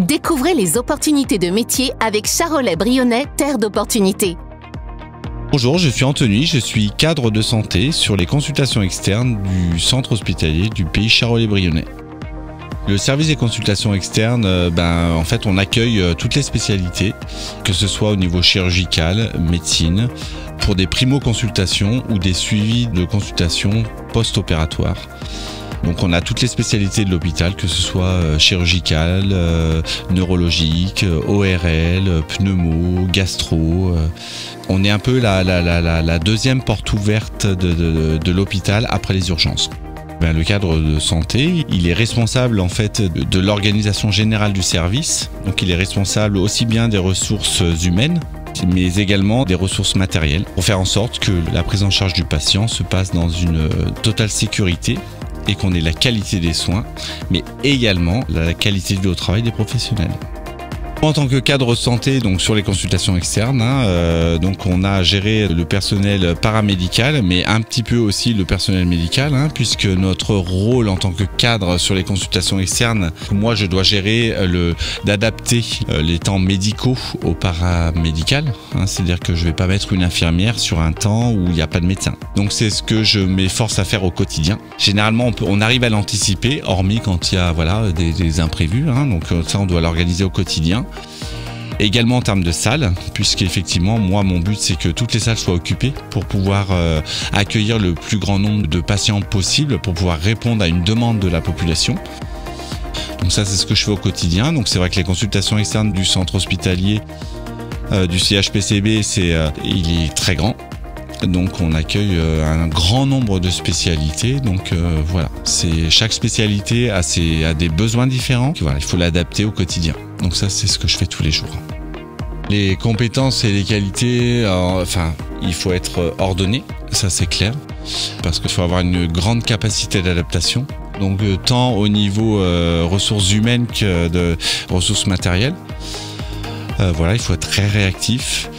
Découvrez les opportunités de métier avec Charolais-Brionnais, terre d'opportunités. Bonjour, je suis Anthony, je suis cadre de santé sur les consultations externes du centre hospitalier du pays Charolais-Brionnais. Le service des consultations externes, en fait, on accueille toutes les spécialités, que ce soit au niveau chirurgical, médecine, pour des primo-consultations ou des suivis de consultations post-opératoires. Donc on a toutes les spécialités de l'hôpital, que ce soit chirurgical, neurologique, ORL, pneumo, gastro. On est un peu la deuxième porte ouverte de l'hôpital après les urgences. Le cadre de santé, il est responsable en fait de l'organisation générale du service. Donc il est responsable aussi bien des ressources humaines, mais également des ressources matérielles, pour faire en sorte que la prise en charge du patient se passe dans une totale sécurité et qu'on ait la qualité des soins, mais également la qualité de vie au travail des professionnels. En tant que cadre santé, donc sur les consultations externes, donc on a géré le personnel paramédical, mais un petit peu aussi le personnel médical, puisque notre rôle en tant que cadre sur les consultations externes, moi je dois gérer d'adapter les temps médicaux au paramédical, c'est-à-dire que je vais pas mettre une infirmière sur un temps où il n'y a pas de médecin. Donc c'est ce que je m'efforce à faire au quotidien. Généralement on arrive à l'anticiper, hormis quand il y a des imprévus, donc ça on doit l'organiser au quotidien. Également en termes de salles, puisqu'effectivement, moi, mon but, c'est que toutes les salles soient occupées pour pouvoir accueillir le plus grand nombre de patients possible, pour pouvoir répondre à une demande de la population. Donc ça, c'est ce que je fais au quotidien. Donc c'est vrai que les consultations externes du centre hospitalier du CHPCB, il est très grand. Donc on accueille un grand nombre de spécialités. Donc voilà, chaque spécialité a des besoins différents. Voilà, il faut l'adapter au quotidien. Donc ça, c'est ce que je fais tous les jours. Les compétences et les qualités, il faut être ordonné, ça c'est clair, parce qu'il faut avoir une grande capacité d'adaptation. Donc tant au niveau ressources humaines que de ressources matérielles. Voilà, il faut être très réactif.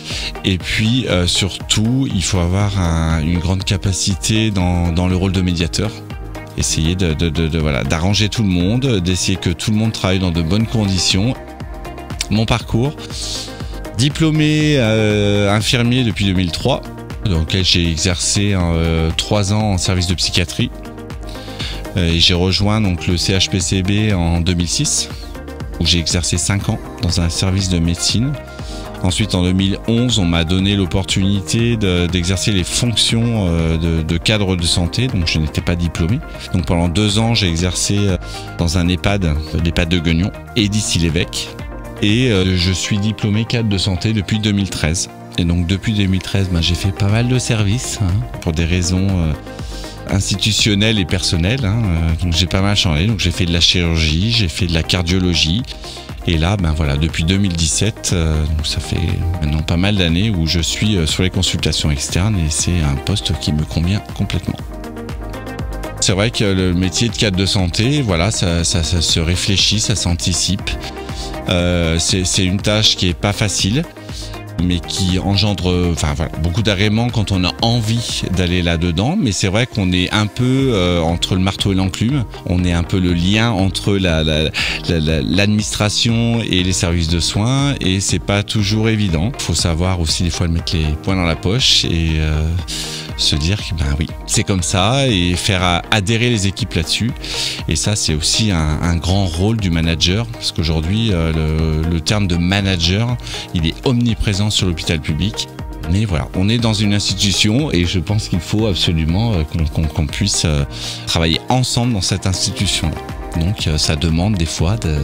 Et puis surtout, il faut avoir une grande capacité dans le rôle de médiateur. Essayer d'arranger tout le monde, d'essayer que tout le monde travaille dans de bonnes conditions. Mon parcours, diplômé infirmier depuis 2003, dans lequel j'ai exercé 3 ans en service de psychiatrie. Et j'ai rejoint donc le CHPCB en 2006, où j'ai exercé 5 ans dans un service de médecine. Ensuite, en 2011, on m'a donné l'opportunité d'exercer les fonctions de cadre de santé, donc je n'étais pas diplômé. Donc pendant 2 ans, j'ai exercé dans un EHPAD, l'EHPAD de Guignon, et d'Issy-l'Évêque. Et je suis diplômé cadre de santé depuis 2013. Et donc depuis 2013, j'ai fait pas mal de services pour des raisons institutionnelles et personnelles. Donc j'ai pas mal changé. Donc j'ai fait de la chirurgie, j'ai fait de la cardiologie. Et là, depuis 2017, donc ça fait maintenant pas mal d'années où je suis sur les consultations externes et c'est un poste qui me convient complètement. C'est vrai que le métier de cadre de santé, ça se réfléchit, ça s'anticipe. C'est une tâche qui est pas facile, mais qui engendre beaucoup d'agréments quand on a envie d'aller là-dedans. Mais c'est vrai qu'on est un peu entre le marteau et l'enclume. On est un peu le lien entre l'administration et les services de soins, et c'est pas toujours évident. Il faut savoir aussi des fois mettre les poings dans la poche et se dire que oui, c'est comme ça, et faire adhérer les équipes là-dessus. Et ça, c'est aussi un grand rôle du manager, parce qu'aujourd'hui, le terme de manager, il est omniprésent sur l'hôpital public. Mais voilà, on est dans une institution et je pense qu'il faut absolument qu'on puisse travailler ensemble dans cette institution-là. Donc ça demande des fois de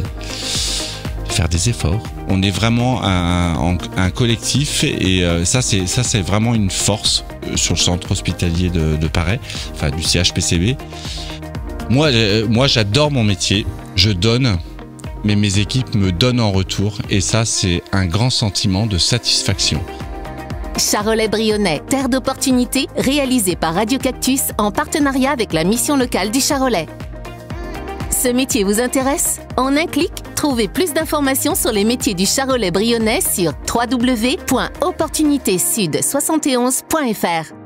faire des efforts. On est vraiment un collectif, et ça c'est vraiment une force sur le centre hospitalier de Paray, du CHPCB. Moi j'adore mon métier, je donne, mais mes équipes me donnent en retour, et ça c'est un grand sentiment de satisfaction. Charolais-Brionnais, terre d'opportunités, réalisé par Radio Cactus en partenariat avec la mission locale du Charolais. Ce métier vous intéresse? En un clic, trouvez plus d'informations sur les métiers du Charolais-Brionnais sur www.opportunitésud71.fr.